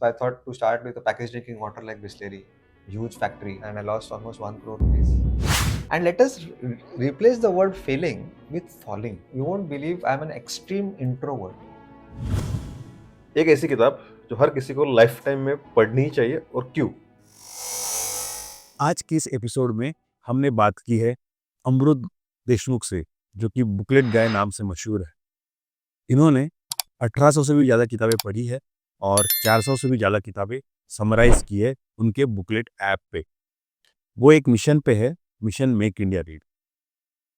So I thought to start with a packaged drinking water like Bisleri, huge factory, and I lost almost 1 crore rupees. And let us replace the word failing with falling. You won't believe I'm an extreme introvert. एक ऐसी किताब जो हर किसी को life time में पढ़नी चाहिए और क्यों। आज के इस एपिसोड में हमने बात की है अमरुद देशमुख से, जो कि बुकलेट गाय नाम से मशहूर है। इन्होंने 1800 से भी ज़्यादा किताबें पढ़ी है और 400 से भी ज़्यादा किताबें समराइज की है उनके बुकलेट ऐप पे। वो एक मिशन पे है, मिशन मेक इंडिया रीड।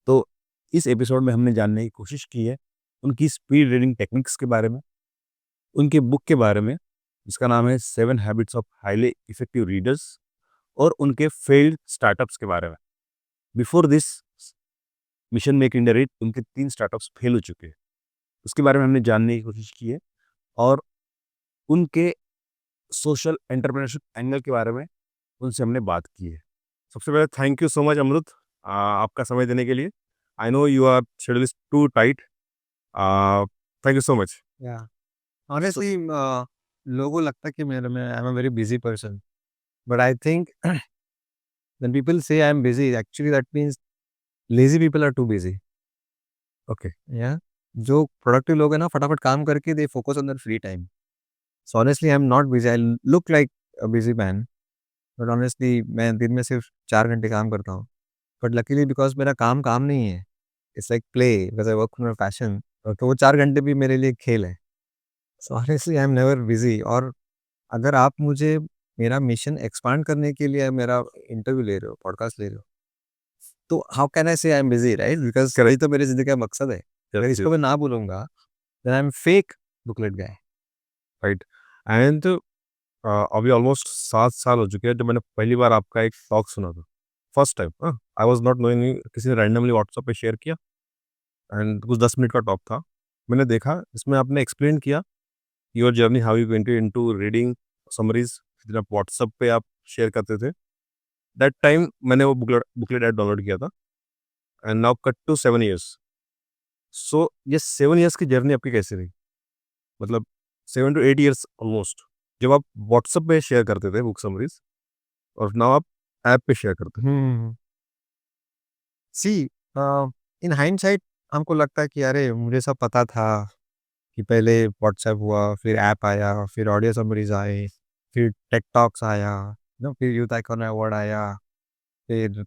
तो इस एपिसोड में हमने जानने की कोशिश की है उनकी स्पीड रीडिंग टेक्निक्स के बारे में, उनके बुक के बारे में जिसका नाम है 7 habits of highly effective readers, और उनके फेल्ड स्टार्टअप्स के बारे में। Before this mission make India read उनके 3 स्टार्टअप्स फेल हो चुके हैं, उसके बारे में हमने जानने की कोशिश की है, और उनके सोशल एंटरप्रेन्योरशिप एंगल के बारे में उनसे हमने बात की है। सबसे पहले thank you so much Amrit, आपका समय देने के लिए। I know you are schedule is too tight. Thank you so much. Yeah. Honestly, लोगों को लगता है कि मेरे में I'm a very busy person, but I think when people say I'm busy, actually that means lazy people are too busy. Okay, Yeah. जो productive लोग हैं ना, फटाफट काम करके they focus on their free time. So honestly, I'm not busy. I look like a busy man, but honestly, मैं दिन में सिर्फ 4 घंटे काम करता हूँ. But luckily because मेरा काम काम नहीं है, it's like play because I work on my passion. तो वो 4 घंटे भी मेरे लिए खेल है. So honestly, I'm never busy. और अगर आप मुझे मेरा मिशन एक्सपांड करने के लिए मेरा इंटरव्यू ले रहे हो, पॉडकास्ट ले रहे हो, तो हाउ कैन आई से I am busy, right? Because यही तो मेरी जिंदगी का मकसद है। अगर इसको मैं ना बोलूंगा then I am fake booklet guy. Right. And अभी ऑलमोस्ट 7 साल हो चुके हैं जब मैंने पहली बार आपका एक टॉक सुना था, first time. I was not knowing, किसी ने रैंडमली व्हाट्सएप पे शेयर किया एंड कुछ 10 मिनट का टॉक था। मैंने देखा इसमें आपने एक्सप्लेन किया your journey, how you went into reading summaries, फिर आप व्हाट्सएप पे आप शेयर करते थे। दैट टाइम मैंने वो बुकलेट ऐप डाउनलोड किया था, and now cut to 7 years. So ये 7 इयर्स की जर्नी आपकी कैसी रही? मतलब 7 to 8 इयर्स ऑलमोस्ट, जब आप व्हाट्सएप पे शेयर करते थे बुक समरीज और नाउ आप ऐप पे शेयर करते हैं। सी, इन हाइंडसाइट हमको लगता है कि अरे मुझे सब पता था कि पहले व्हाट्सएप हुआ, फिर ऐप आया, फिर ऑडियो समरीज आए, फिर टेक टॉक्स आया, ना, फिर यूथ आइकॉन अवार्ड आया, फिर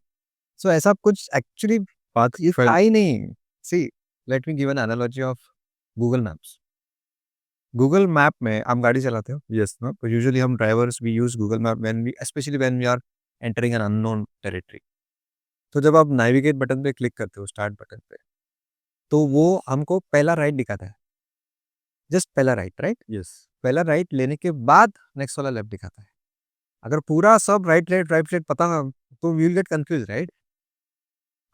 सो ऐसा कुछ एक्चुअली बात ये फैल था ही नहीं। See, let me give an analogy of Google Maps. Google map में आप गाड़ी चलाते हो, यस ना, तो यूजुअली हम drivers we use Google map when we specially when we are entering an unknown territory. तो जब आप नेविगेट बटन पे क्लिक करते हो, स्टार्ट बटन पे, तो वो हमको पहला राइट दिखाता है, जस्ट पहला राइट, राइट। यस पहला राइट लेने के बाद नेक्स्ट वाला लेफ्ट दिखाता है। अगर पूरा सब राइट राइट पता ना, तो we will get confuse, right.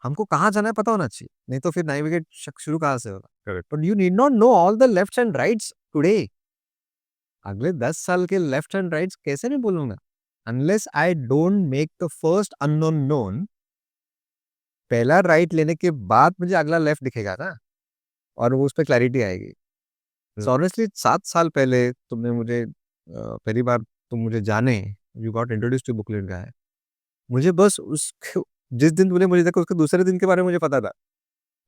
हमको कहाँ जाना है पता होना चाहिए, नहीं तो फिर नेविगेट शुरू कहाँ से होगा। Correct. But you need not know all the left and rights today. अगले 10 साल के लेफ्ट एंड राइट्स कैसे नहीं बोलूंगा, unless I don't make the first unknown known. पहला राइट लेने के बाद मुझे अगला लेफ्ट दिखेगा ना, और वो उस पर क्लैरिटी आएगी। सो ऑनेस्टली 7 साल पहले तुमने मुझे पहली बार तुम मुझे जाने, you got introduce to booklet guy. मुझे बस उस जिस दिन तूने मुझे देखा उसके दूसरे दिन के बारे में मुझे पता था।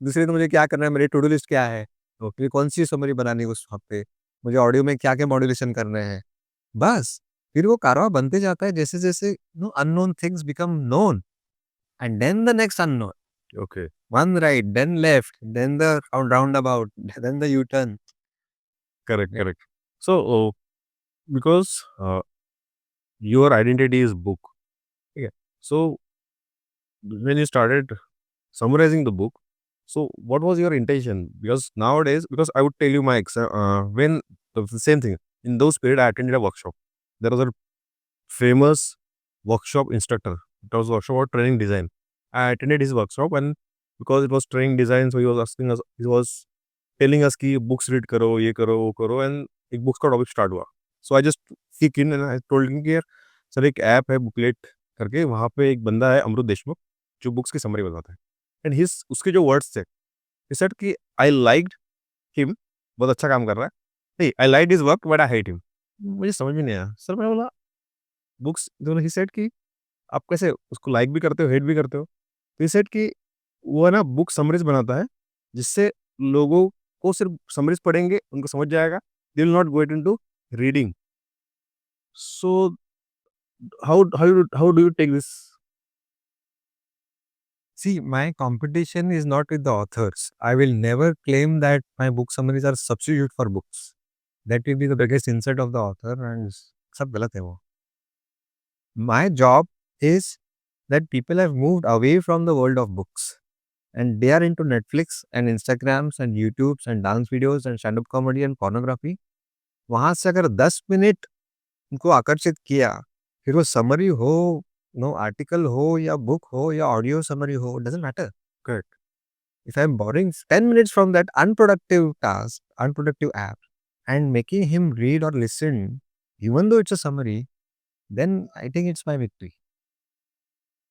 दूसरे दिन मुझे क्या करना है, मेरी टू डू लिस्ट क्या है, मुझे कौन सी समरी बनानी है उस हफ्ते, मुझे ऑडियो में क्या क्या मॉड्यूलेशन करने हैं। बस फिर वो कारवा बनते जाता है जैसे जैसे no unknown things become known, and then the next unknown, okay, one right then left then the roundabout then the U turn. Correct correct. So because your identity is book, ठीक है। सो when you started summarizing the book, so what was your intention? Because nowadays, because I would tell you my when the same thing in those period I attended a workshop. There was a famous workshop instructor. It was a workshop about training design. I attended his workshop, and because it was training design, so he was asking us, he was telling us कि books read करो, ये करो, वो करो, and एक books का topic start हुआ. So I just kick in and I told him कि यार सर एक ऐप है बुकलेट करके, वहाँ पे एक बंदा है अमरुद देशमुख जो बुक्स की समरी बताता है। एंड हिज उसके जो वर्ड्स थे, ही सेड कि आई लाइक्ड हिम, बहुत अच्छा काम कर रहा है, नहीं I liked his work but I hate him. मुझे समझ में नहीं आया सर। मैं बोला बुक्स, दोनों ही सेट की आप कैसे उसको लाइक भी करते हो, हेट भी करते हो। तो ये सेट की वो है ना, बुक समरीज बनाता है जिससे लोगों को सिर्फ समरीज पढ़ेंगे, उनको समझ जाएगा, they will not go into reading. So how do you take this? See, my competition is not with the authors. I will never claim that my book summaries are substitute for books. That will be the biggest insult of the author and सब गलत है वो. My job is that people have moved away from the world of books and they are into Netflix and Instagrams and YouTubes and dance videos and stand-up comedy and pornography. वहाँ से अगर 10 minute उनको आकर्षित किया, फिर वो summary हो, no article हो या बुक हो या ऑडियो समरी हो, doesn't matter. Correct. If I'm borrowing 10 minutes from that unproductive task, unproductive app, and making him read or listen, even though it's a summary, then I think it's my victory.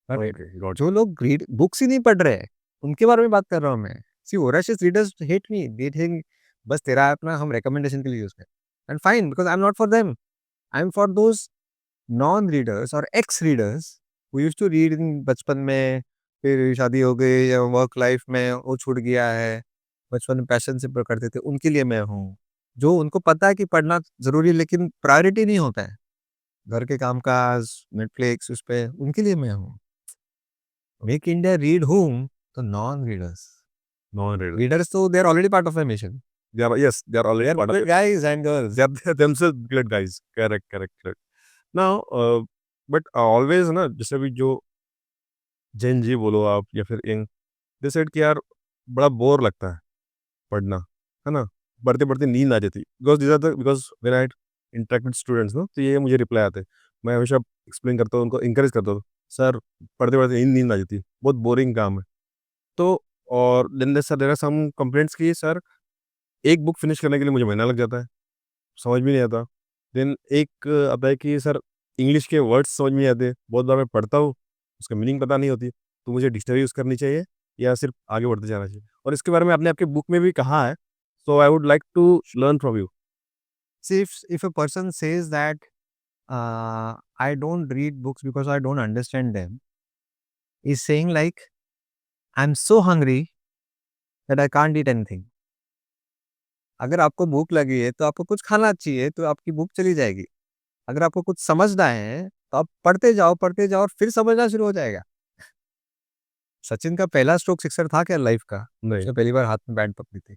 But जो लोग read books ही नहीं पढ़ रहे हैं, उनके बारे में बात कर रहा हूँ मैं. See, voracious readers hate me. They think बस तेरा ऐप ना हम recommendation के लिए use करें. And fine, because I'm not for them. I'm for those non-readers or ex-readers who used to read in बचपन में, फिर शादी हो गई या वर्क लाइफ में वो छूट गया है, बचपन में पैशन से पढ़ करते थे, उनके लिए मैं हूँ. जो उनको पता है कि पढ़ना ज़रूरी है लेकिन प्रायोरिटी नहीं होता है, घर के कामकाज, नेटफ्लिक्स उस पे, उनके लिए मैं हूँ. Make India read whom? तो non readers. Non reader, readers तो they are already part of my mission. They are, yes, they are They already are part of good guys and girls. they are themselves great guys. Correct, correct, correct. Now, but always ना, जैसे अभी जो जेन जी बोलो आप या फिर young, they said कि यार बड़ा बोर लगता है पढ़ना, है ना? पढ़ते-पढ़ते नींद आ जाती है। Because when I interact with students ना, तो ये मुझे रिप्लाई आते हैं। मैं हमेशा एक्सप्लेन करता हूँ, उनको एनकरेज करता हूँ, सर पढ़ते-पढ़ते नींद आ जाती है, बहुत बोरिंग काम है। तो और देयर आर सम कंप्लेंट्स कि सर एक बुक फिनिश करने के लिए मुझे महीना लग जाता है, समझ में नहीं आता। देन एक आता है कि सर इंग्लिश के वर्ड्स समझ में नहीं आते, बहुत बार मैं पढ़ता हूँ, उसका मीनिंग पता नहीं होती, तो मुझे डिक्शनरी यूज़ करनी चाहिए या सिर्फ आगे बढ़ते जाना चाहिए? और इसके बारे में आपने आपके बुक में भी कहा है, so I would like to learn from you. See, if a person says that I don't read books because I don't understand them, is saying like I'm so hungry that I can't eat anything. अगर आपको भूख लगी है तो आपको कुछ खाना चाहिए तो आपकी भूख चली जाएगी. अगर आपको कुछ समझना है तो आप पढ़ते जाओ और फिर समझना शुरू हो जाएगा. सचिन का पहला स्ट्रोक सिक्सर था क्या लाइफ का? नहीं, उसने पहली बार हाथ में बैट पकड़ी थी.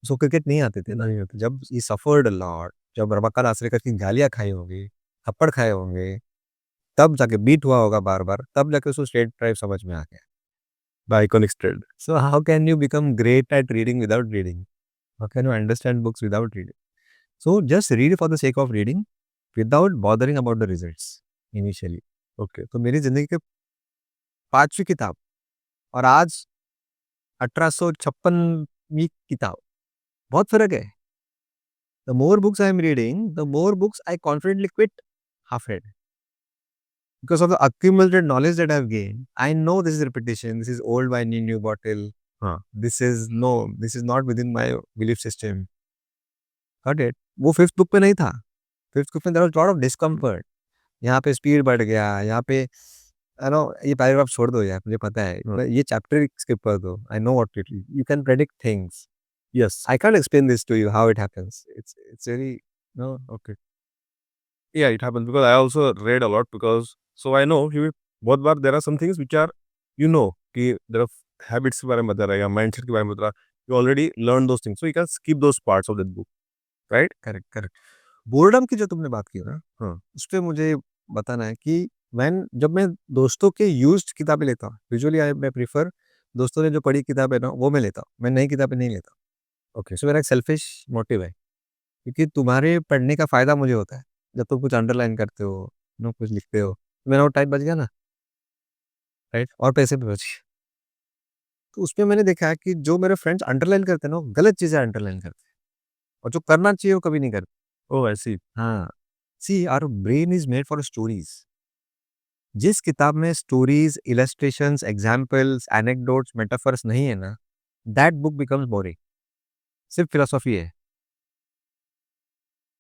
उसको क्रिकेट नहीं आते थे ना. नहीं होती। जब ही सफर्ड अ लॉट, जब रमाकांत आचरेकर की गालियां खाई होंगी, थप्पड़ खाए होंगे, तब जाके बीट हुआ होगा बार-बार, तब जाके उसको स्ट्रेट ड्राइव समझ में आ गया. The iconic straight. So how can you become great at reading without reading? How can you understand books without reading? So just read for the sake of reading without bothering about the results initially. Okay, तो मेरी जिंदगी के 5वीं किताब और आज 1856वीं किताब, बहुत फर्क है. The more books I am reading, the more books I confidently quit half-read. Because of the accumulated knowledge that I have gained, I know this is repetition, this is old wine in new bottle. हाँ, This is not within my belief system. Got it? वो 5th book पे नहीं था. 5th book में there was lot of discomfort. यहाँ पे speed बढ़ गया, यहाँ पे ये पैराग्राफ छोड़ दो यार, मुझे पता है. ये चैप्टर स्किप कर दो. I know what it is. You can predict things. Yes, I can't explain this to you how it happens. It's very no. Okay. या it happens because I also read a lot because so I know कि बहुत बार there are some things which are कि there are habits के बारे में बता रहा है या माइंडसेट के बारे में बता रहा है। You already learn those things, so you can skip those parts of that book, right? Correct, correct. Boredom की जो तुमने बात की ना, हाँ, उस पे मुझे बताना है कि जब मैं दोस्तों के यूज्ड किताबें लेता हूँ, यूजुअली मैं प्रेफर दोस्तों ने जो पढ़ी किताब है ना वो मैं लेता हूँ. मैं नई किताबें नहीं लेता. ओके, सो मेरा एक सेल्फिश मोटिव है, क्योंकि तुम्हारे पढ़ने का फ़ायदा मुझे होता है. जब तुम कुछ अंडरलाइन करते हो, कुछ लिखते हो, तो मेरा वो टाइम बच गया ना, राइट? और पैसे भी बच गए. तो उसमें मैंने देखा है कि जो मेरे फ्रेंड्स अंडरलाइन करते हैं ना, वो गलत चीज़ें अंडरलाइन करते हैं और जो करना चाहिए वो कभी नहीं करते. ओह आई सी। हाँ. See our brain is made for stories. जिस किताब में stories, illustrations, examples, anecdotes, metaphors नहीं है ना, दैट बुक बिकम्स बोरिंग. सिर्फ फिलॉसफी है.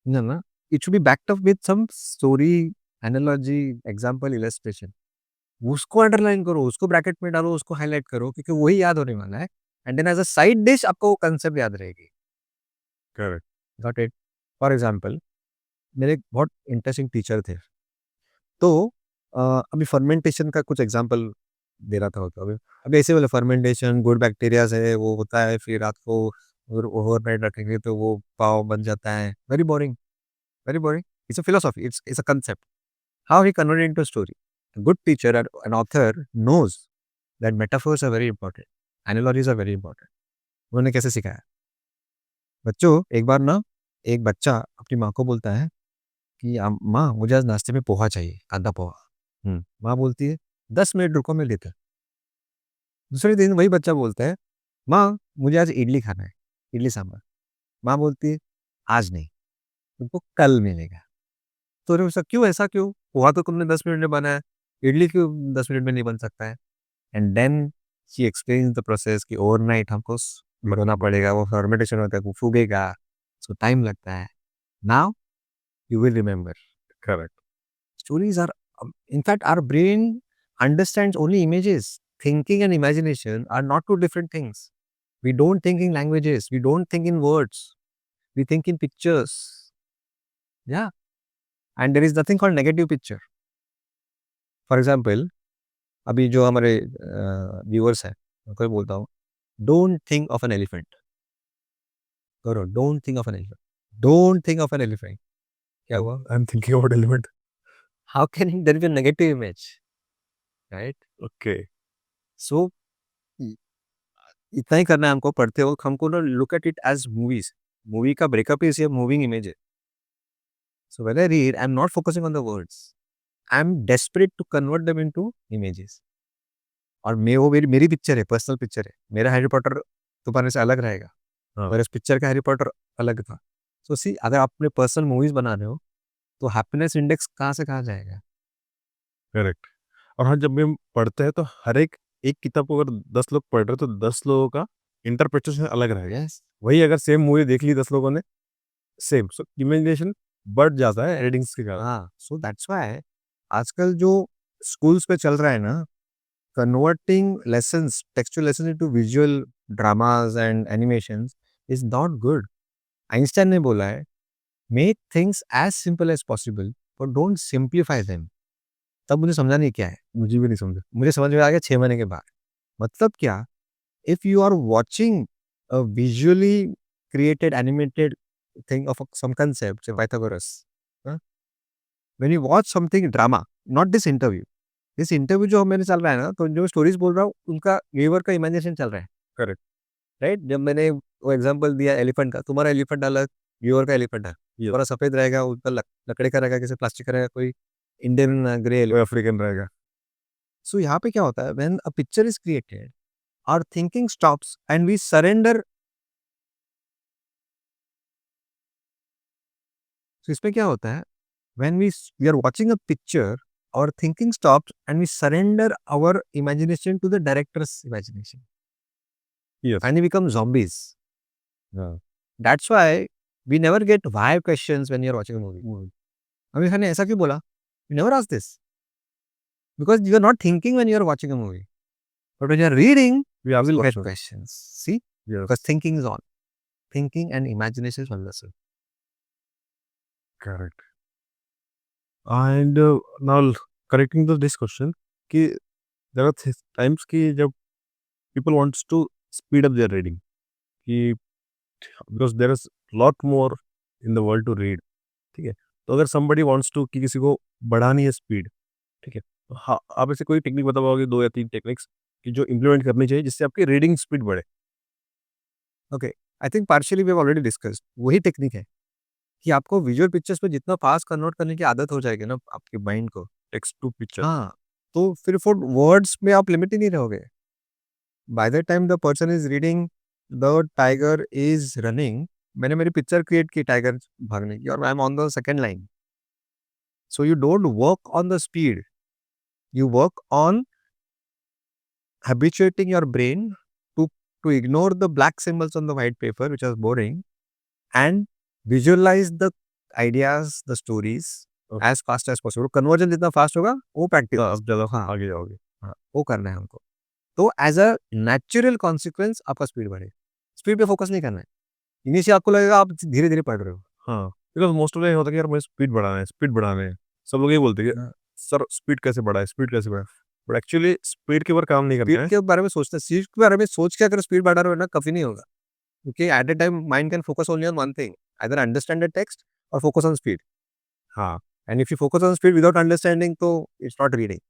समझा ना? it should be backed up with some story, analogy, example, illustration. उसको अंडरलाइन करो, उसको ब्रैकेट में डालो, उसको हाईलाइट करो, क्योंकि वही याद होने वाला है। And then as a side dish आपको वो कंसेप्ट याद रहेगी। Correct. Got it? For example, मेरे एक बहुत इंटरेस्टिंग टीचर थे। तो अभी फर्मेंटेशन का कुछ एग्जाम्पल दे रहा था वो तो। अभी ऐसे बोले फर्मेंटेशन गुड बैक्टीरियाज है, वो होता है, फिर रात को ओवरनाइट रखेंगे तो वो पाव बन जाता है। Very boring, very boring. It's a philosophy, it's a concept. How he converted into story? Good teacher an author knows that metaphors are very important, analogies are very important. उन्होंने कैसे सिखाया? बच्चों, एक बार ना एक बच्चा अपनी माँ को बोलता है कि माँ मुझे आज नाश्ते में पोहा चाहिए, कांदा पोहा। माँ बोलती है 10 मिनट रुको, मैं लेकर। दूसरे दिन वही बच्चा बोलता है, माँ मुझे आज इडली खाना है, इडली सांभर। माँ बोलती है आज नहीं, तुमको कल मिलेगा। तो अरे उसका क्यों, ऐसा क्यों? पोहा तो तुमने 10 मिनट में बनाया, इडली क्यों 10 मिनट में नहीं बन सकता है? And then she explains the process कि ओवरनाइट हमको बनाना पड़ेगा, वो फर्मेंटेशन होता है, वो फूगेगा, सो टाइम लगता है। Now you will remember. Correct. Stories are, in fact, our brain understands only images. Thinking and imagination are not two different things. We don't think in languages. We don't think in words. We think in pictures. Yeah. And there is nothing called negative picture. For example, अभी जो हमारे viewers हैं, उनको बोलता हूँ, don't think of an elephant. करो, don't think of an elephant. Don't think of an elephant. क्या हुआ? I am thinking about element. How can there be a negative image? Right? Okay. So इतना ही करना है हमको पढ़ते वक्त। हमको ना look at it as movies. Movie का breakup is a moving image है। So when I read, I am not focusing on the words, I am desperate to convert them into images. और मैं वो मेरी मेरी पिक्चर है, personal picture है। मेरा हैरी पॉटर तुम्हारे से अलग रहेगा, हाँ। और इस पिक्चर का हैरी पॉटर अलग था। सो सी, अगर आप अपने पर्सनल मूवीज बना रहे हो तो हैप्पीनेस इंडेक्स कहाँ से कहाँ जाएगा? करेक्ट। और हाँ, जब भी हम पढ़ते हैं तो हर एक एक किताब को अगर 10 लोग पढ़ रहे हो तो 10 लोगों का इंटरप्रिटेशन अलग रहेगा। यस। वही अगर सेम मूवी देख ली 10 लोगों ने, सेम, सो इमेजिनेशन बढ़ जाता है रीडिंग्स के कारण। हाँ, सो दैट्स व्हाई आजकल जो स्कूल्स पे चल रहा है ना, converting lessons, textual lessons into visual dramas and animations is not good. Einstein ने बोला है, make things as simple as possible, but don't simplify them. तब मुझे समझा नहीं क्या है, मुझे भी नहीं समझा। मुझे समझ में आ गया 6 महीने के बाद। मतलब क्या? If you are watching a visually created animated thing of some concept, say Pythagoras, huh? when you watch something drama, not this interview, इस इंटरव्यू जो मेरे चल रहा है ना, तो जो स्टोरीज बोल रहा हूँ उनका व्यूअर का इमेजिनेशन चल रहा है। करेक्ट। राइट? जब मैंने वो एग्जांपल दिया एलिफेंट का, तुम्हारा एलिफेंट अलग, व्यूअर का एलिफेंट है। तुम्हारा सफेद रहेगा, उनका लकड़ी का रहेगा, किसी प्लास्टिक का रहेगा, कोई इंडियन ग्रे। कोई अफ्रीकन रहेगा। सो यहाँ पे क्या होता है, when a picture is created, our thinking stops and we surrender. तो इसमें क्या होता है, when we are watching a picture, our thinking stops and we surrender our imagination to the director's imagination. Yes. And we become zombies. हाँ। That's why we never get why questions when you're watching a movie. Amir Khan ने ऐसा क्यों बोला? You never ask this. Because you are not thinking when you are watching a movie. But when you are reading, We you ask will get questions. questions. See? Yes. Because thinking is on. Thinking and imagination is on the same. Correct. And now correcting this question, कि there are times कि जब people wants to speed up their reading, कि because there is lot more in the world to read, ठीक है? तो अगर somebody wants to कि किसी को बढ़ानी है स्पीड, ठीक है? तो हाँ, आप ऐसे कोई टेक्निक बता पाओगे, 2 या 3 टेक्निक्स कि जो इम्प्लीमेंट करनी चाहिए जिससे आपकी रीडिंग स्पीड बढ़े? Okay. I think partially we have already discussed. वही टेक्निक है कि आपको विजुअल पिक्चर्स पे जितना फास्ट कन्वर्ट करने की आदत हो जाएगी ना आपके माइंड को, टेक्स्ट टू पिक्चर। हाँ, तो फिर फॉर वर्ड्स में आप लिमिट ही नहीं रहोगे। By the time the person is reading the tiger is running, मैंने मेरी पिक्चर क्रिएट की टाइगर भागने की, और I am on the second line. So you don't work on the speed, you work on habituating your brain to ignore the black symbols on the white paper which are boring, and visualize the ideas, the stories Okay. as fast as possible. Conversion जितना fast होगा वो practice अब ज़्यादा हाँ आगे जाओगे। हाँ वो करना है हमको. तो एज अ नेचुरल कॉन्सिक्वेंस आपका स्पीड बढ़े. स्पीड पे फोकस नहीं करना है. इनिशियल आपको लगेगा आप धीरे धीरे पढ़ रहे हो. हाँ, बिकॉज़ मोस्ट ऑफ द होता है कि यार मुझे स्पीड बढ़ाना है। सब लोग यही बोलते हैं कि हाँ. सर स्पीड कैसे बढ़ाए, स्पीड कैसे बढ़ाए? बट एक्चुअली स्पीड के ऊपर काम नहीं करना स्पीड है। के बारे में सोचना, स्पीड के बारे में सोच के अगर स्पीड बढ़ा रहे हो ना कभी नहीं होगा. क्योंकि at a time mind can focus only on one thing, either understand the text और फोकस ऑन स्पीड. हाँ, and if you focus on speed without understanding तो it's not reading.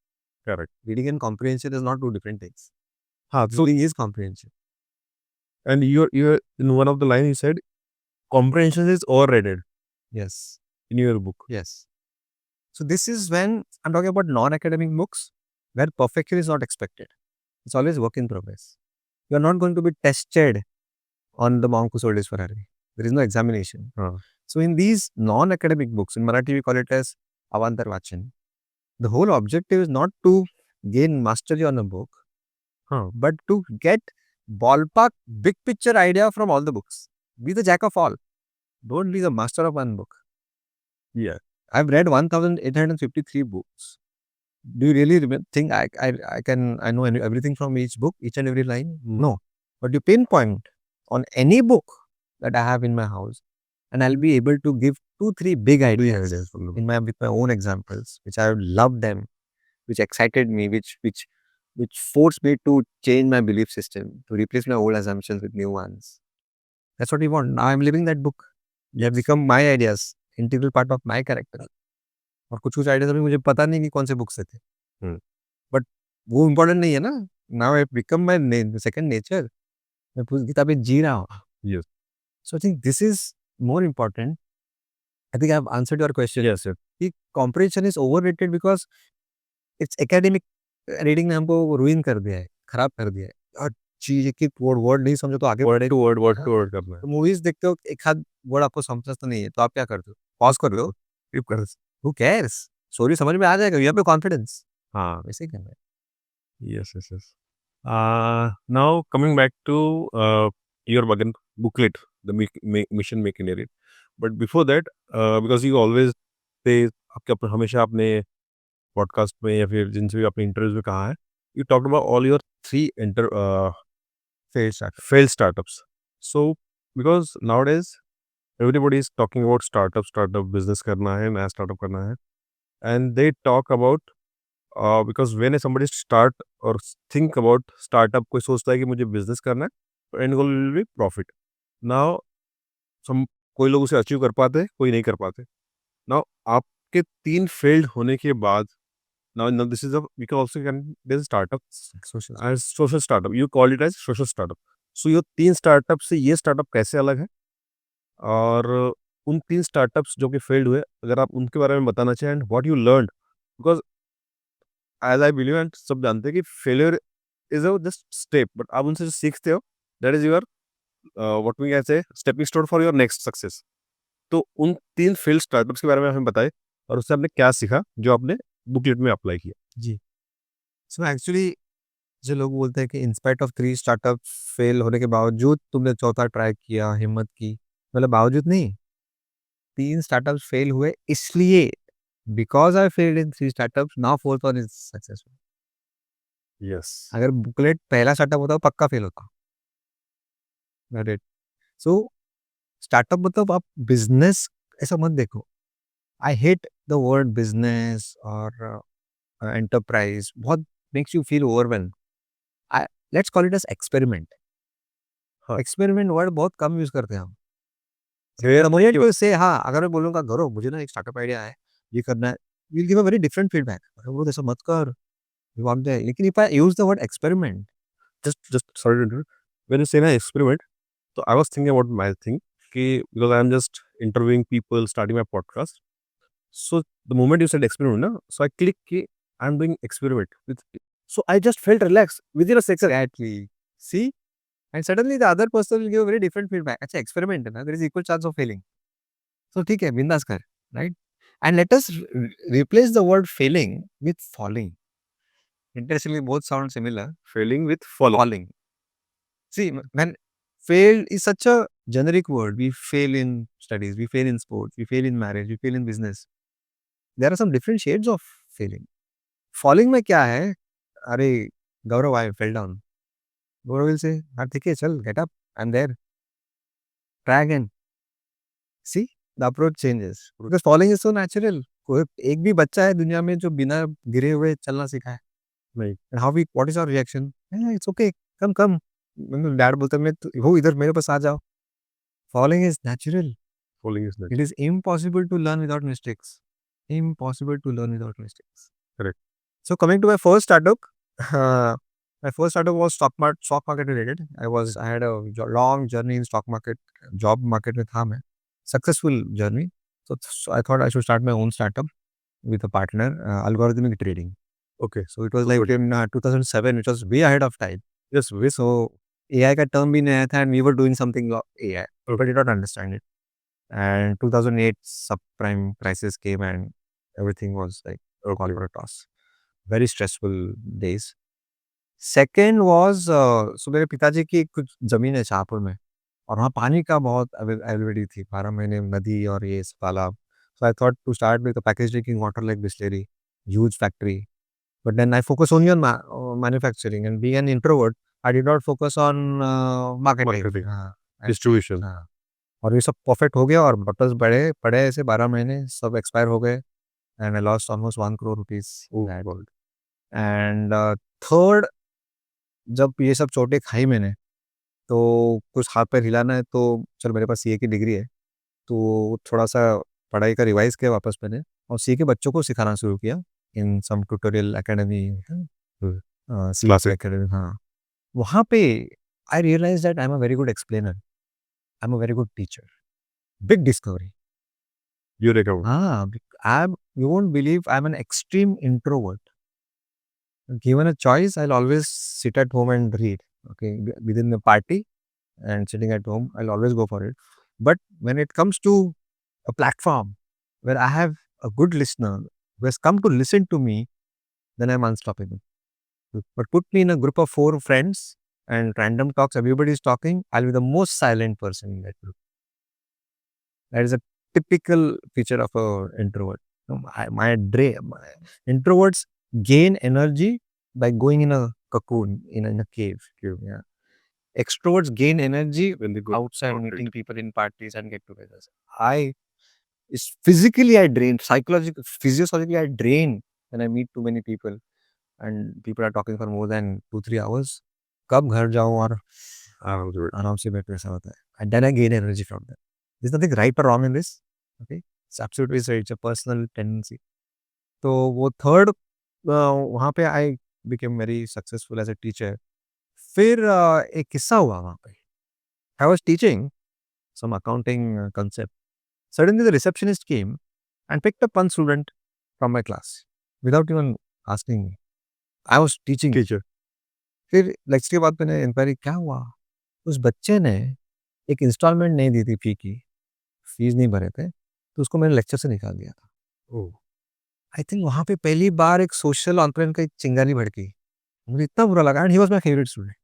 Correct. Reading and comprehension is not two different things. हाँ, so Reading is comprehension. and you're in one of the line you said comprehension is overrated Yes. in your book. Yes. So this is when I'm talking about non-academic books where perfection is not expected. It's always work in progress. You are not going to be tested on the monk who sold his Ferrari. There is no examination. हाँ, So in these non-academic books, in Marathi we call it as Avantar Vachan. The whole objective is not to gain mastery on a book, हाँ, but to get ballpark big picture idea from all the books. Be the jack of all. Don't be the master of one book. yeah. I've read 1,853 books. Do you really think I know everything from each book, each and every line? No. But you pinpoint on any book that I have in my house, and I'll be able to give 2-3 big ideas ideas from the in my with my own examples, which I love them, which excited me, which forced me to change my belief system, to replace my old assumptions with new ones. That's what we want. Now I'm living that book. They have become my ideas, integral part of my character. और कुछ ideas अभी मुझे पता नहीं कि कौन से book से थे. बट वो इम्पोर्टेंट नहीं है ना. Now I become my second nature. मैं पूरी किताबें जी रहा हूँ. Yes. So I think this is more important. I think I have answered your question. Yes, yes. कि comprehension is overrated because it's academic reading ने हमको रुइन कर दिया है, खराब कर दिया है. और चीज की वर्ड नहीं समझो तो आगे Word बढ़े. to word, word to word करना है। मूवीज देखते हो एक आध वर्ड आपको समझता नहीं है तो आप क्या करते हो? पॉज कर लो. Keep कर हु केयर्स? स्टोरी समझ में आ जाएगा. You have the confidence. हाँ, वैसे ही करना है. yes, yes, yes. Now coming back to your booklet, the mission making area. But before that, because you always say हमेशा अपने पॉडकास्ट में या फिर जिनसे भी आपने इंटरव्यूज में कहा है, you talked about all your three failed startups. So because nowadays everybody is talking about startup business करना है, नया startup करना है, and they talk about because when somebody start or think about startup, कोई सोचता है कि मुझे बिजनेस करना है, तो and goal will be profit. Now कोई लोग उसे अचीव कर पाते हैं, कोई नहीं कर पाते. नाउ आपके 3 फेल्ड होने के बाद now this is we can also can this startup as social startup. You call it as social startup. So ये 3 स्टार्टअप से ये स्टार्टअप कैसे अलग है, और उन 3 स्टार्टअप्स जो कि फेल्ड हुए, अगर आप उनके बारे में बताना चाहें and what you learn, because as I believe and सब जानते हैं कि failure is a just step, but आप उनसे जो सीखते हो that is your what we can say stepping stone for your next success. तो उन 3 फेल्ड स्टार्टअप्स के बारे में हमें बताएं और उससे आपने क्या सीखा जो आपने बुकलेट में अप्लाई किया. जी. सो एक्चुअली जो लोग बोलते हैं कि इंस्पाइट ऑफ 3 स्टार्टअप फेल होने के बावजूद तुमने चौथा ट्राई किया, हिम्मत की, मतलब बावजूद नहीं, 3 स्टार्टअप फेल हुए इसलिए, because I failed in 3 startups, now fourth one is successful. Yes. अगर बुकलेट पहला स्टार्टअप होता तो पक्का फेल होता. राइट. सो स्टार्टअप मतलब आप बिजनेस ऐसा मत देखो. I hate the word business और एंटरप्राइज. बहुत makes you feel overwhelm. Let's call it as experiment. हाँ. एक्सपेरिमेंट वर्ड बहुत कम यूज करते हैं हम. Where- मुझे तो से हाँ, अगर मैं बोलूँगा करो, मुझे ना एक स्टार्टअप आइडिया है, ये करना है, will give a very different feedback. अरे वो ऐसा मत कर, you want that. लेकिन if I use the word experiment, just sorry to interrupt. When you say na experiment, so I was thinking about my thing कि because I am just interviewing people, starting my podcast. So the moment you said experiment, na, so I click कि I am doing experiment with. So I just felt relaxed within a second. exactly. See? And suddenly the other person will give a very different feedback. अच्छा experiment है ना, there is equal chance of failing. So ठीक है, बिंदास कर, right? And let us replace the word failing with falling. Interestingly, both sound similar. Failing with follow. Falling. See, when Failed is such a generic word. We fail in studies, we fail in sports, we fail in marriage, we fail in business. There are some different shades of failing. Falling में क्या है? अरे गौरव, I fell down. Gaurav will say, "हाँ ठीक है, चल, get up. I'm there. Try again." See, the approach changes because falling is so natural. कोई एक भी बच्चा है दुनिया में जो बिना गिरे हुए चलना सीखा है. Right. And how we, what is our reaction? Yeah, it's okay. Come, come. मतलब डैड बोलते हैं, हो इधर मेरे पास आ जाओ. Falling is natural. Falling is not It is impossible to learn without mistakes. Impossible to learn without mistakes. correct. So coming to my first startup, my first startup was stock market related. I had a long journey in stock market, job market में था मैं, successful journey. So I thought I should start my own startup with a partner, algorithmic trading. Okay. So it was like in 2007, which was way ahead of time. Just way so AI का term भी नहीं आया था and we were doing something AI, but I did not understand it. And 2008 subprime crisis came and everything was like call for a toss. Very stressful days. Second was so मेरे पिताजी की कुछ जमीन है शाहपुर में और वहाँ पानी का बहुत अवेलेबिलिटी थी, 12 महीने नदी और ये तालाब. So I thought to start with a package drinking water like Bisleri, huge factory. But then I focus only on manufacturing, and being an introvert, I did not focus on marketing. Marketing. हाँ, Distribution. हाँ. और ये सब perfect हो गया और bottles बड़े पड़े ऐसे 12 महीने सब एक्सपायर हो गए and I lost almost 1 crore rupees Oh, that. God. And third, जब ये सब चोटें खाई मैंने तो कुछ हाथ पैर हिलाना है तो चल मेरे पास सीए की डिग्री है तो थोड़ा सा पढ़ाई का रिवाइज किया वापस मैंने और सीए के बच्चों को सिखाना शुरू किया in some tutorial academy, Classic. Academy. हाँ, वहाँ पे I realise that I am a very good explainer, I am a very good teacher. Big discovery. You recover. You won't believe I'm an extreme introvert. Given a choice, I'll always sit at home and read. Okay, within the party and sitting at home, I'll always go for it. But when it comes to a platform where I have a good listener who has come to listen to me, then I'm unstoppable. But put me in a group of 4 friends and random talks, everybody is talking, I'll be the most silent person in that group. That is a typical feature of a introvert. Introverts gain energy by going in a cocoon, in a cave. Yeah. Extroverts gain energy When they go outside, out, meeting people in parties and get-togethers. It's physically I drain, physiologically I drain when I meet too many people and people are talking for more than 2-3 hours. कब घर जाऊं और I'll do it. आराम से बैठ ऐसा होता है. And then I gain energy from that. There's nothing right or wrong in this. Okay, it's absolutely right. It's a personal tendency. तो वो थर्ड वहाँ पे I became very successful as a teacher. फिर एक किस्सा हुआ वहाँ पे. I was teaching some accounting concept. Suddenly the receptionist came and picked up one student from my class without even asking me. I was teaching. Teacher. फिर lecture के बाद मैंने इंक्वायरी क्या हुआ. उस बच्चे ने एक इंस्टॉलमेंट नहीं दी थी फी की, फीस नहीं भरे थे, तो उसको मैंने लेक्चर से निकाल दिया था. Oh. आई थिंक वहाँ पे पहली बार एक सोशल ऑन्टरप्रेन्योर का एक चिंगारी भड़की. मुझे इतना बुरा लगा and he was my favourite student.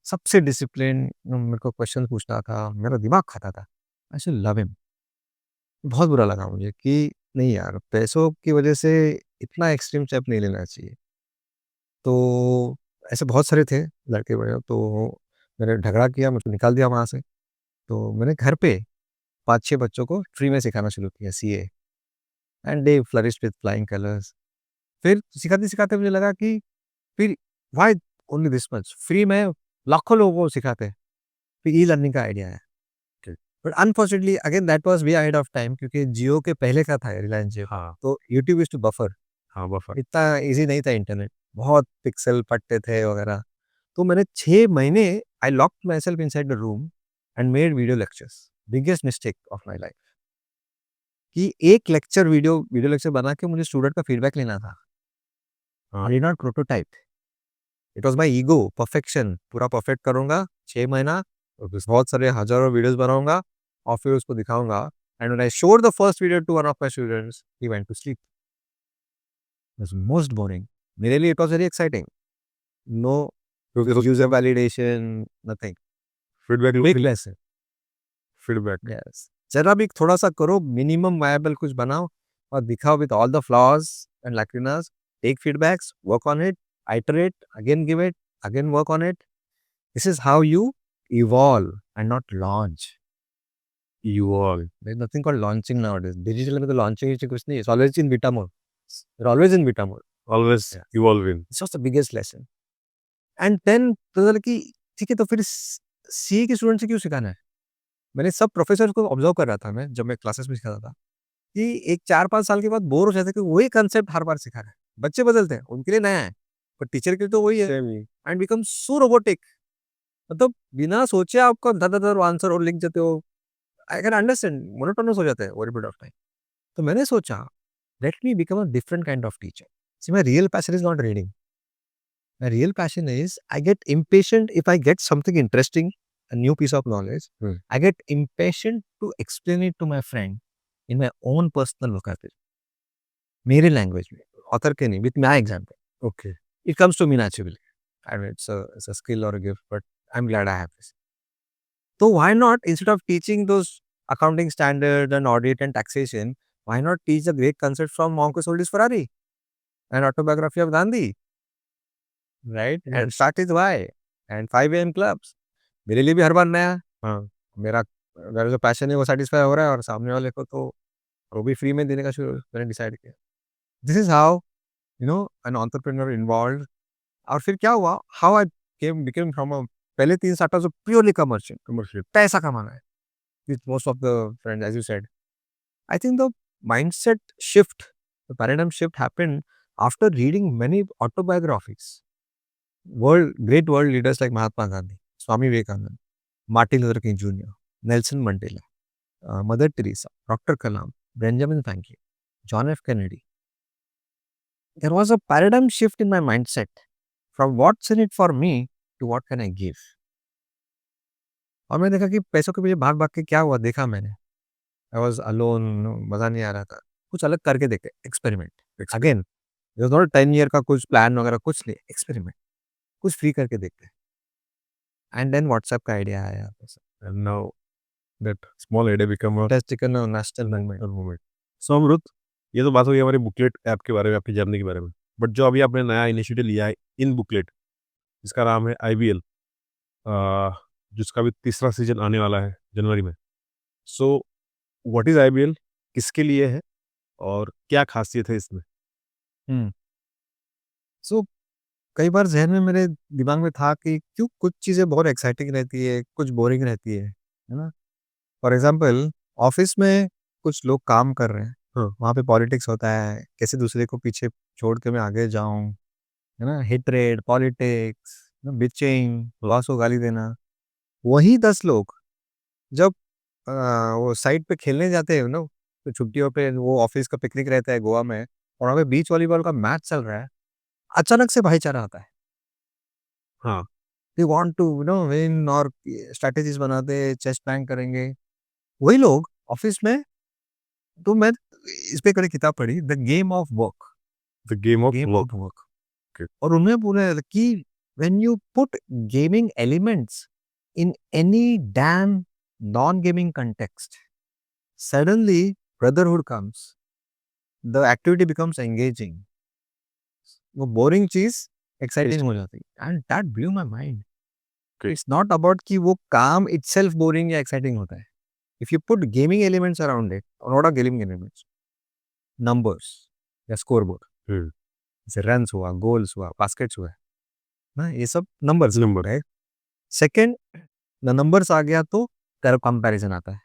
सबसे डिसिप्लिन, मेरे को क्वेश्चन पूछता था, मेरा दिमाग खाता था. I should love him. बहुत बुरा लगा मुझे कि नहीं यार, पैसों की वजह से इतना एक्सट्रीम स्टेप नहीं लेना चाहिए. तो ऐसे बहुत सारे थे लड़के बड़े, तो मैंने झगड़ा किया, मुझको निकाल दिया वहाँ से. तो मैंने घर पे 5-6 बच्चों को फ्री में सिखाना शुरू किया CA and they flourished with flying colours. फिर सिखाते-सिखाते मुझे लगा कि फिर why only this much? Free में लाखों लोगों को सिखाते हैं. फिर ई-लर्निंग का आइडिया आया. But unfortunately again that was way ahead of time क्योंकि जियो के पहले का था रिलायंस जियो. हाँ. तो यूट्यूब यूज्ड टू बफर. हाँ, buffer. इतना ईज़ी नहीं था इंटरनेट. बहुत पिक्सेल फटते थे वगैरह. तो मैंने 6 महीने I locked myself inside the room and made video lectures. Biggest mistake of my life. कि एक वीडियो लेक्चर बना के मुझे स्टूडेंट का फीडबैक लेना था. हाँ. I did not prototype. It was my ego, perfection. पूरा परफेक्ट करूँगा 6 महीना, बहुत सारे हज़ारों वीडियोस बनाऊँगा और फिर उसको दिखाऊँगा. And when I showed the first video to one of my students, he went to sleep. It was most boring. मेरे लिए it was very exciting. No user validation, nothing. Feedback big lesson. Feedback yes, जरा भी थोड़ा सा करो, minimum viable कुछ बनाओ और दिखाओ with all the flaws and lacunas, take feedbacks, work on it, iterate, again give it, again work on it. This is how you evolve and not launch. Evolve There's nothing called launching nowadays. Digital में तो launching ही कुछ नहीं है. It's always in beta mode. You're always in beta mode. Always Yeah. Evolving It's just the biggest lesson. And then पता चला कि ठीक है, तो फिर सीए के स्टूडेंट से क्यों सिखाना है? मैंने सब प्रोफेसर को ऑब्जर्व कर रहा था मैं, जब मैं क्लासेस में सिखाता था, कि एक 4-5 साल के बाद बोर हो जाते हैं कि वही कंसेप्ट हर बार सिखा रहा है. बच्चे बदलते हैं, उनके लिए नया है, पर टीचर के लिए तो वही है. Same he and become so robotic. मतलब बिना सोचे आपको धर आंसर और लिख देते हो. आई कैन अंडरस्टैंड, मोनोटोनस हो जाता है ओवर पीरियड ऑफ टाइम. तो मैंने सोचा, let me become a different kind of teacher. See my real passion is not reading. My real passion is I get impatient if I get something interesting, a new piece of knowledge. I get impatient to explain it to my friend in my own personal vocabulary. मेरे language में, author के नहीं, with my example. Okay It comes to me naturally. I mean, it's a skill or a gift, but I'm glad I have this. So why not, instead of teaching those accounting standards and audit and taxation, why not teach the great concept from Marcus Aurelius Ferrari and autobiography of Gandhi, right? And start with why and 5 a.m. clubs. मेरे लिए भी हर बार नया. हाँ मेरा मेरा जो passion है वो सेटिस्फाई हो रहा है और सामने वाले को तो वो भी फ्री में देने का शुरू मैंने डिसाइड किया. This is how an entrepreneur involve. और फिर क्या हुआ, how I became from a, पहले 3 स्टार्टअप्स प्योरली कमर्शियल, पैसा कमाना है with most of the friends, as you said. I think the mindset shift, the paradigm shift happened after reading many autobiographies. Great world leaders like Mahatma Gandhi, Swami Vivekananda, Martin Luther King Jr., Nelson Mandela, Mother Teresa, Dr. Kalam, Benjamin Franklin, John F. Kennedy. There was a paradigm shift in my mindset from what's in it for me to what can I give. और मैंने देखा कि पैसों के पीछे भाग-भाग के क्या हुआ, देखा मैंने. आई वाज़ अलोन, मज़ा नहीं आ रहा था. कुछ अलग करके देखते, experiment. Again, it was not 10 year का कुछ प्लान वगैरह कुछ नहीं, एक्सपेरिमेंट. कुछ फ्री करके देखते हैं. एंड देन व्हाट्सएप का आइडिया आया. And now that small idea become a it has taken a national movement. Movement. So Amrit, ये तो बात हो गई हमारे बुकलेट ऐप के बारे में, आपकी जर्नी के बारे में. बट जो अभी आपने नया इनिशिएटिव लिया है इन बुकलेट, जिसका नाम है आईबीएल, जिसका भी तीसरा सीजन आने वाला है जनवरी में. सो व्हाट इज आईबीएल, किसके लिए है और क्या खासियत है इसमें? सो कई बार ज़हन में मेरे दिमाग में था कि क्यों कुछ चीज़ें बहुत एक्साइटिंग रहती है, कुछ बोरिंग रहती है ना? फॉर एग्ज़ाम्पल, ऑफ़िस में कुछ लोग काम कर रहे हैं, वहाँ पे पॉलिटिक्स होता है, कैसे दूसरे को पीछे छोड़ के मैं आगे जाऊँ, है ना? हेट्रेड, पॉलिटिक्स, बिचिंग, बॉस को गाली देना. वही 10 लोग जब वो साइट पे खेलने जाते हैं ना, तो छुट्टियों पे वो ऑफ़िस का पिकनिक रहता है गोवा में और वहाँ पे बीच वॉलीबॉल का मैच चल रहा है, अचानक से भाईचारा आता है. हाँ दे वांट टू विन और स्ट्रैटेजीज बनाते हैं, चेस प्लान करेंगे. वही लोग ऑफिस में, तो मैं इस पे कल किताब पढ़ी, the game of work. The game of game work. Of work. और उनमें पूरे कि when you put gaming elements in any damn non gaming context, suddenly brotherhood comes, the activity becomes engaging. वो बोरिंग चीज एक्साइटिंग हो जाती है. And that blue my mind. It's not about कि वो काम इटसेल्फ बोरिंग या एक्साइटिंग होता है. If you put gaming elements around it, और नॉट गेमिंग एलिमेंट्स, नंबर्स या स्कोर बोर्ड, जैसे रन्स हुआ, गोल्स हुआ, बास्केट्स हुआ ना, ये सब नंबर्स नंबर है. सेकंड, द नंबर्स आ गया तो तेरा कंपैरिजन आता है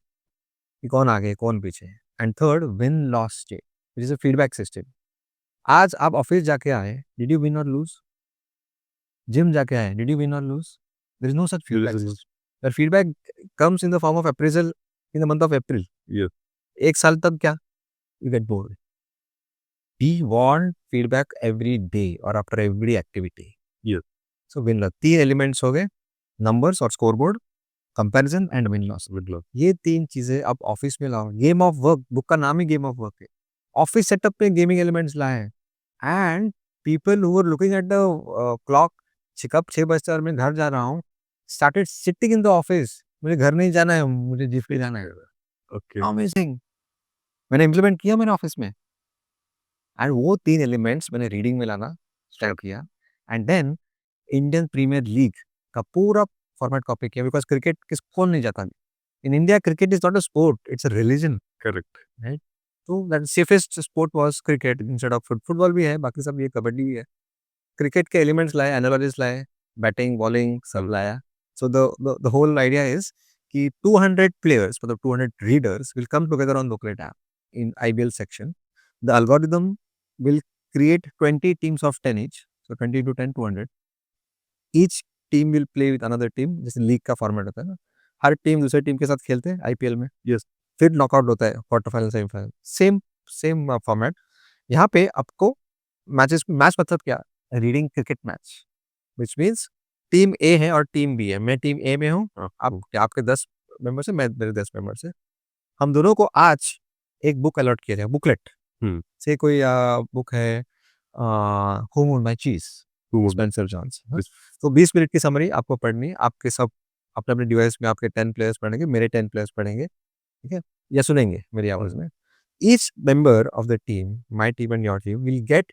कि कौन आगे कौन पीछे. And third, win loss state, which is a feedback system. आज आप ऑफिस जाके आए, डिड यू विन और लूज? जिम जाके आए, डिड यू विन और lose? There is no such feedback There is no- system. The feedback comes in the form of appraisal in the month of April. Yes. एक साल तक क्या? You get bored. We want feedback every day or after every activity. Yes. So win loss. 3 elements हो गए, numbers और scoreboard, comparison and win loss. Good luck. ये 3 चीजें आप ऑफिस में लाओ. गेम ऑफ वर्क, बुक का नाम ही गेम ऑफ वर्क है. ऑफिस सेटअप पे गेमिंग एलिमेंट्स लाए हैं. And people who are looking at the clock, कब 6 बजते और मैं घर जा रहा हूँ, started sitting in the office. मुझे घर नहीं जाना है, मुझे जिम पे जाना है. Okay. Amazing. मैंने implement किया मैंने ऑफिस में. एंड वो 3 एलिमेंट्स मैंने रीडिंग में लाना स्टार्ट किया. And then Indian premier league का पूरा फॉर्मेट कॉपी किया, बिकॉज क्रिकेट कौन नहीं जाता. In India cricket is not a sport, it's a religion. Correct. Right. तो that safest sport was cricket instead of football. भी है, बाकी सब ये कबड्डी भी है. क्रिकेट के एलिमेंट्स लाए, एनालॉजीज लाए, बैटिंग बॉलिंग सब लाया. So the whole idea is कि 200 प्लेयर्स, मतलब 200 readers will come together on booklet app in IBL section. The algorithm will create 20 teams of 10 each. So 20 to 10, 200. Each team will play with another team. जैसे league का format होता है ना, हर team दूसरे team के साथ खेलते हैं आईपीएल में. Yes. फिर नॉकआउट होता है, quarter final, semifinal. Same format. यहाँ पे आपको मैच मतलब क्या, reading cricket match, which means team A है और टीम बी है. मैं टीम ए में हूँ, आपके 10 मेंबर्स है, मैं मेरे 10 मेंबर्स है. हम दोनों को आज एक बुक अलॉट किया जाए, बुकलेट. से कोई बुक है हु मूव्ड माय चीज, स्पेंसर जॉन्स. तो 20 मिनट की समरी आपको पढ़नी है. आपके सब अपने अपने डिवाइस में आपके 10 प्लेयर्स पढ़ेंगे, मेरे 10 प्लेयर्स पढ़ेंगे, ठीक है, या सुनेंगे मेरी आवाज में. Each member of the team, my team and your team, will get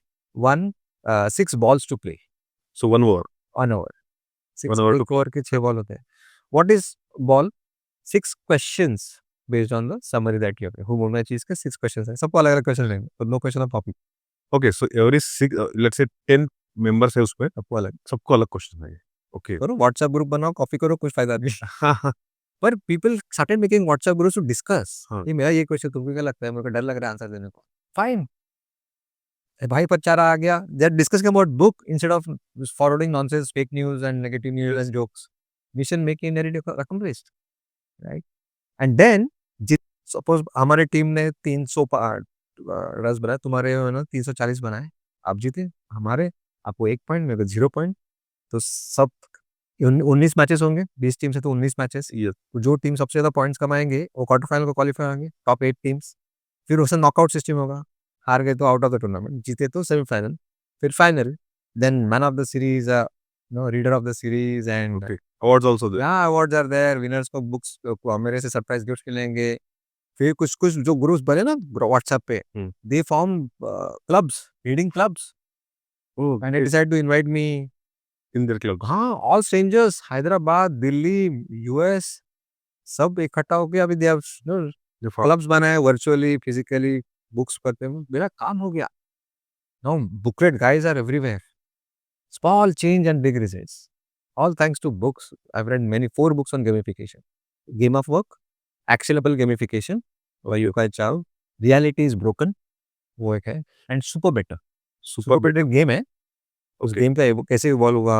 6 balls to play So 1 over. on over. 6 1 over to over के 6 बॉल होते हैं. What is ball? 6 questions based on the summary that you have. Who moved my cheese के 6 questions हैं. सबको अलग अलग question लेंगे, तो no question of topic. Okay, so every 6, let's say 10 members है उसमें, सबको अलग क्वेश्चन है. Okay. करो व्हाट्सएप ग्रुप बनाओ, कॉपी करो, कुछ फायदा नहीं. पर people started making WhatsApp groups to discuss. हाँ. ये मेरा ये क्वेश्चन तुमको क्या लगता है, मेरे को डर लग रहा है आंसर देने को. फाइन, भाई प्रचार आ गया. They are discussing about book instead of forwarding nonsense, fake news and negative news and jokes. Mission making narrative accomplished, right. And then suppose हमारे टीम ने 300 रस बनाए, तुम्हारे 340 बनाए, आप जीते. हमारे आपको 1 पॉइंट, मेरे को 0 पॉइंट. तो सब 19 मैचेस होंगे, 20 टीम से तो 19 मैचेस. Yes. तो जो टीम सबसे ज्यादा पॉइंट्स कमाएंगे वो क्वार्टर फाइनल को क्वालिफाई होंगे, टॉप 8 टीम्स. फिर उसमें नॉकआउट सिस्टम होगा. हार गए तो आउट ऑफ द टूर्नामेंट, जीते तो सेमीफाइनल, फिर final. Then man of the series, reader of the series and Okay. Awards also there. Awards are there. Winners को बुक्स मेरे से सरप्राइज गिफ्ट मिलेंगे. फिर कुछ कुछ जो ग्रुप्स बने ना व्हाट्सएप पे, they form clubs, reading clubs, Oh, and they decide to invite me. in their club. हाँ, all strangers, Hyderabad, Delhi, US, सब इकट्ठा होके अभी they have They follow. Clubs बनाए, वर्चुअली, फिजिकली, बुक्स पढ़ते हैं. मेरा काम हो गया. Now booklet guys are everywhere. Small change and big results, all thanks to books. I've read 4 books on gamification. Game of Work, Actionable Gamification by Yokai Chow, Reality is Broken, वो एक है, and Super Better. Super Better game है. उस Okay. Game का कैसे evolve हुआ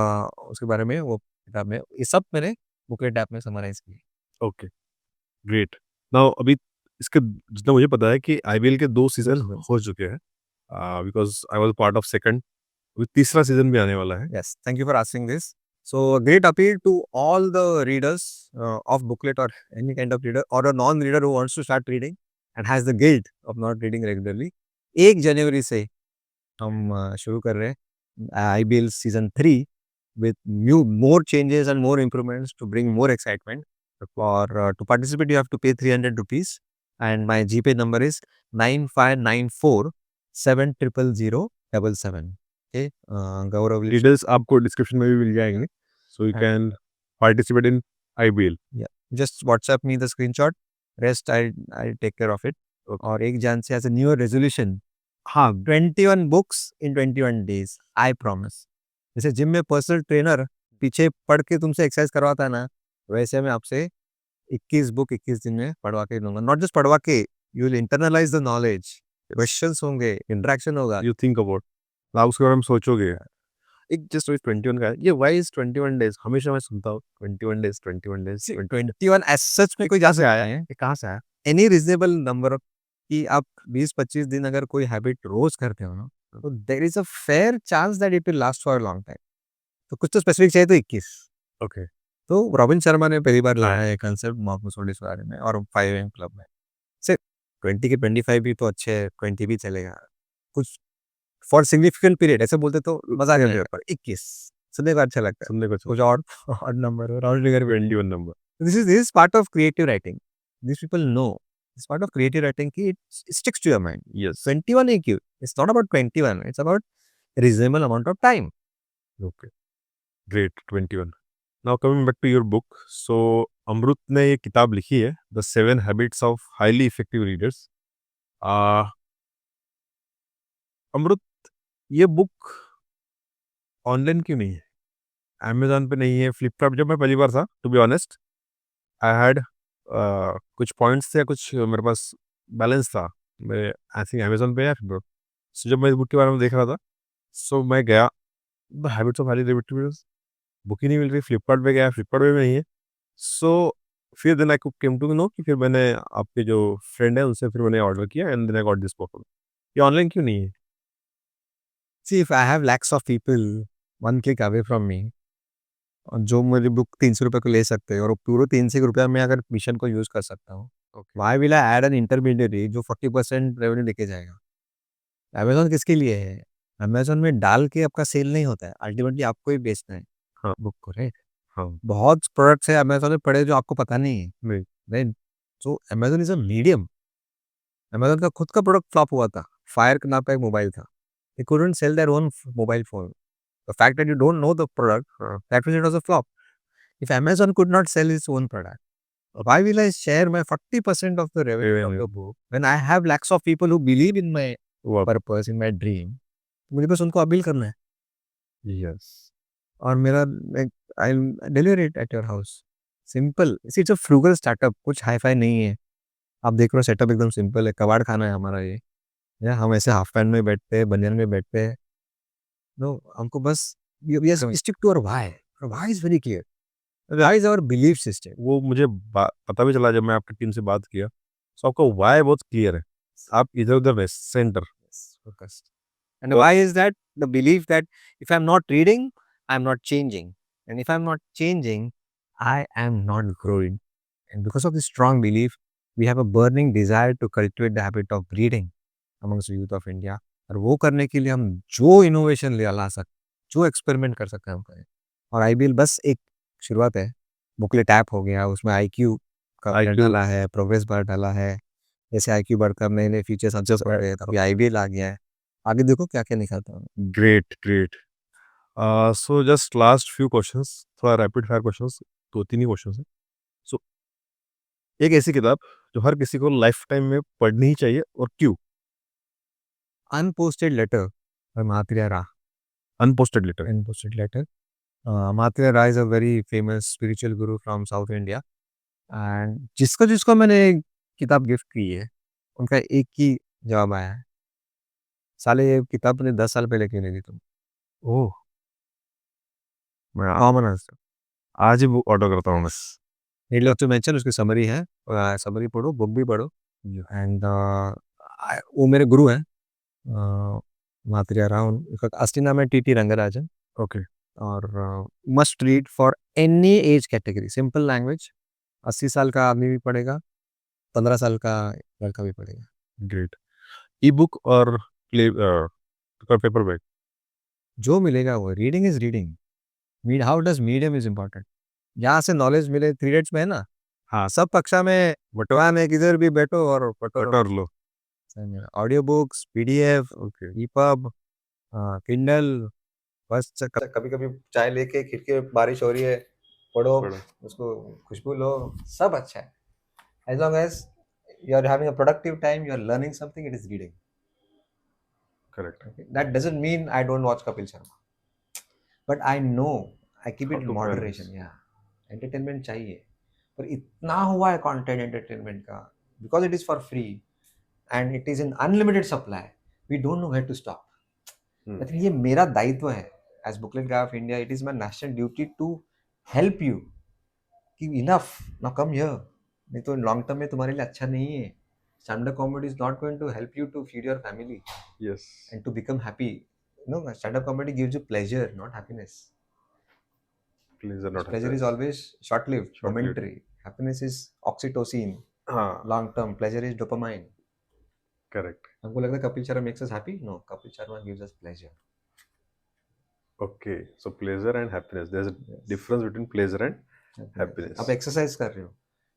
उसके बारे में वो किताब में, ये सब मैंने बुकलेट ऐप में समराइज किया. Okay. Great. Now अभी इसके जितना मुझे पता है कि आईपीएल के 2 सीजन हो चुके हैं, because I was part of second. अभी तीसरा सीजन भी आने वाला है. Yes, thank you for asking this. So a great appeal to all the readers of booklet or any kind of reader or a non-reader who wants to start reading and has the guilt of not reading regularly. 1 जनवरी से हम शुरू कर रहे हैं IBL season 3 with more changes and more improvements to bring more excitement. For to participate, you have to pay 300 rupees and my GPay number is 9594 7000077. Okay, Gaurav will details आपको description में भी मिल जाएंगे, so you हाँ. can participate in IBL. just WhatsApp me the screenshot. Rest I'll take care of it. और 1 जन से as a new resolution, हाँ, 21 books in 21 days, I promise. जैसे जिम में पर्सनल ट्रेनर पीछे पढ़ के तुमसे एक्सरसाइज करवाता है ना, वैसे मैं आपसे 21 बुक 21 दिन में पढ़वा के दूंगा. नॉट जस्ट पढ़वा के, you will internalise the knowledge. Questions होंगे, इंटरेक्शन होगा. You think about. आप उसके बारे में सोचोगे. एक जस्ट 21 का है, ये वाई इज 21 डेज, हमेशा मैं सुनता हूँ 21 डेज 21 डेज. 21 एज सच में कोई जा से आया है, ये कहाँ से आया? एनी रीजनेबल नंबर कि आप 20-25 दिन अगर कोई हैबिट रोज करते हो ना, तो there is a fair chance that it will last for a long time. तो कुछ तो स्पेसिफिक चाहिए, तो 21. ओके. तो रॉबिन शर्मा ने पहली बार लाया है कंसेप्ट मॉक मुसोलिस के बारे में और 5am क्लब में. सिर्फ 20 के 25 भी तो अच्छे है, 20 भी चलेगा. कुछ फॉर सिग्निफिकेंट पीरियड ऐसे बोलते तो मजा आ जाएगा. पर 21 सुनने को अच्छा लगता है, सुनने को कुछ और ऑड नंबर हो, round figure 21 number. this is part of creative writing. These people know it's part of creative writing कि it sticks to your mind. Yes. 21 AQ, it's not about 21, it's about reasonable amount of time. Okay. Great. 21. Now coming back to your book. So अमृत ने ये किताब लिखी है, The 7 Habits of Highly Effective Readers. अमृत, ये book online क्यों नहीं है? Amazon पे नहीं है, फ्लिपकार्ट. जब मैं पहली बार था, to be honest, I had कुछ पॉइंट्स थे, कुछ मेरे पास बैलेंस था मेरे, आई थिंक अमेजोन पे या फिर. सो जब मैं इस बुक के बारे में देख रहा था, सो मैं गया the habits of highly effective readers, book ही नहीं मिल रही. फ्लिपकार्ट पे गया, फ्लिपकार्ट पे भी नहीं है. सो फिर then I came to know कि फिर मैंने आपके जो फ्रेंड है उनसे फिर मैंने ऑर्डर किया and then I got this book. ये ऑनलाइन क्यों नहीं है? See, if I have lakhs of people one click away from me, और जो मेरी बुक 300 रुपये को ले सकते हैं और वो पूरे 300 रुपया में अगर मिशन को यूज़ कर सकता हूँ, why will I add N intermediary जो 40% रेवेन्यू लेके जाएगा? अमेज़न किसके लिए है? अमेज़न में डाल के आपका सेल नहीं होता है, अल्टीमेटली आपको ही बेचना है हाँ. बुक को, राइट? हाँ. बहुत प्रोडक्ट्स है अमेज़न में पड़े जो आपको पता नहीं है, नहीं. Right? So Amazon is a medium. Amazon का खुद का प्रोडक्ट फ्लॉप हुआ था, फायर नाम का एक मोबाइल था. They couldn't sell their own mobile phone. The fact that you don't know the product, that means it was a flop. If Amazon could not sell its own product, why will I share my 40% of the revenue of the book when I have lakhs of people who believe in my purpose, in my dream? मुझे बस उनको appeal करना है yes. और मेरा I deliver it at your house. Simple. It's a frugal startup, कुछ hi fi नहीं है. आप देख रहे हो सेटअप एकदम सिंपल है, कबाड़ खाना है हमारा ये. या हम ऐसे हाफ पैंट में बैठते हैं, बनियान में बैठते हैं. नो, हमको बस stick to our why. Why is very clear. Why is our belief system. वो मुझे पता भी चला जब मैं आपकी टीम से बात किया. सो आपका वाई बहुत क्लियर है, आप इधर उधर centre. Focused. And why is that? The belief that if I'm not reading, I'm not changing. And if I'm not changing, I am not growing. And because of this strong belief, we have a burning desire to cultivate the habit of reading amongst the youth of India. और वो करने के लिए हम जो innovation ले ला सकते, जो एक्सपेरिमेंट कर सकते हैं हम करें. और IBL बस एक शुरुआत है. बुकलेट ऐप हो गया, उसमें IQ का डाला है, प्रोग्रेस बार डाला है. जैसे IQ बढ़कर नए नए फीचर्स अच्छे बढ़ रहे हैं, अभी IBL आ गया है. आगे देखो क्या क्या निकलता है. Great great. So just last few questions, थोड़ा रैपिड फायर क्वेश्चंस, 2-3 ही क्वेश्चंस हैं. सो एक ऐसी किताब जो हर किसी को लाइफ टाइम में पढ़नी ही चाहिए और क्यों? Unposted letter by Mahatria Ra. Unposted letter. Unposted letter. Mahatria Ra is a very famous spiritual guru from South India. And जिसको जिसको मैंने किताब गिफ्ट की है, उनका एक ही जवाब आया है, साले ये किताब तूने 10 साल पहले क्यों नहीं दी तुम? ओह, कॉमन आंसर. आज ही वो ऑर्डर करता हूँ बस. नीड लव टू मेंशन उसकी समरी है, समरी पढ़ो, बुक भी पढ़ो. एंड वो मेरे गुरु हैं, मात्रिया रा. उनका असली नाम है TT रंगराजन. ओके. और must read for any age category. Simple language. 80 साल का आदमी भी पढ़ेगा, 15 साल का लड़का भी पढ़ेगा. ग्रेट. ई बुक और पेपर बैग? जो मिलेगा वो. Reading is reading. How does medium is important. जहाँ से नॉलेज मिले. 3 Idiots में है ना, हाँ. सब कक्षा में बटवा में किधर भी बैठो और बटर लो. Audio books, PDF, okay. EPUB, Kindle. बस कभी कभी चाय लेके खिड़की में बारिश हो रही है, पढ़ो, उसको खुशबू लो, सब अच्छा है. As long as you are having a productive time, you are learning something, it is reading. Correct. Okay? That doesn't mean I don't watch Kapil Sharma, but I know I keep it How in to moderation. balance. Yeah, entertainment चाहिए, पर इतना हुआ है content entertainment का, because it is for free and it is in unlimited supply. We don't know where to stop. लेकिन ये मेरा दायित्व है as Booklet Guy of India. It is my national duty to help you कि enough, now come here. नहीं तो long term में तुम्हारे लिए अच्छा नहीं है. Stand up comedy is not going to help you to feed your family yes. And to become happy. No, stand up comedy gives you pleasure, not happiness. Pleasure is always short lived, momentary. Happiness is oxytocin. हाँ. Long term pleasure is dopamine. Correct. हमको लगता है Kapil Sharma makes us happy. No, Kapil Sharma gives us pleasure. Okay, so pleasure and happiness. There's a difference between pleasure and happiness. आप exercise कर रहे हो,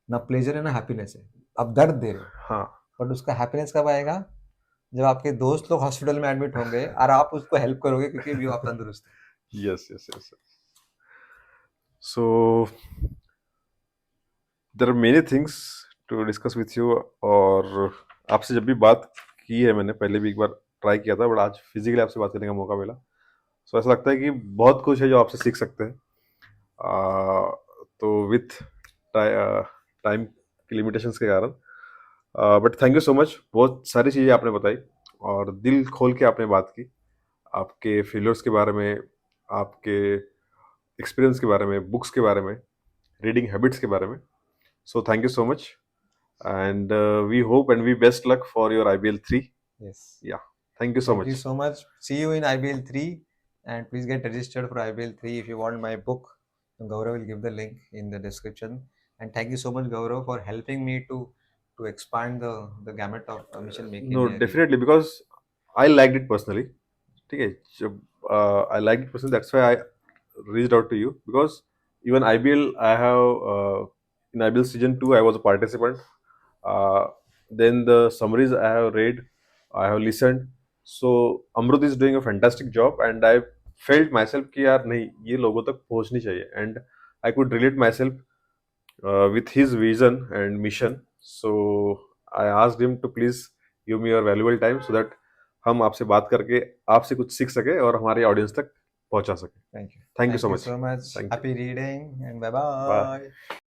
ना pleasure है ना हैप्पीनेस है, आप दर्द दे रहे हो, हाँ, बट उसका हैप्पीनेस कब आएगा? जब आपके दोस्त लोग हॉस्पिटल में एडमिट होंगे और आप उसको हेल्प करोगे क्योंकि अभी आप तंदुरुस्त हैं। yes, yes, yes, yes. So there are many things to discuss with you. और आपसे जब भी बात की है मैंने, पहले भी एक बार ट्राई किया था, बट आज फिजिकली आपसे बात करने का मौका मिला, सो ऐसा लगता है कि बहुत कुछ है जो आपसे सीख सकते हैं। तो विथ टाइम की लिमिटेशंस के कारण, but thank you so much, बहुत सारी चीज़ें आपने बताई और दिल खोल के आपने बात की, आपके फेलियर्स के बारे में, आपके एक्सपीरियंस के बारे में, बुक्स के बारे में, रीडिंग हैबिट्स के बारे में। So thank you so much, and we hope and we best luck for your IBL 3. Yes. Yeah, thank you so Thank you much. so much. See you in IBL 3 and please get registered for IBL 3 if you want my book. Gaurav will give the link in the description. And thank you so much, Gaurav, for helping me to expand the gamut of mission making. No, definitely, because I liked it personally. ठीक है, जब I liked it personally, that's why I reached out to you, because even IBL I have in IBL season 2 I was a participant. Uh, then the summaries I have read, I have listened. So Amrut is doing a fantastic job, and I felt myself कि यार नहीं, ये लोगों तक पहुंचनी चाहिए, and I could relate myself with his vision and mission. So I asked him to please give me your valuable time so that हम आपसे बात करके आपसे कुछ सीख सके और हमारे ऑडियंस तक पहुंचा सके। Thank you. Thank you so much. So much. Thank you. Happy reading and bye Bye. bye.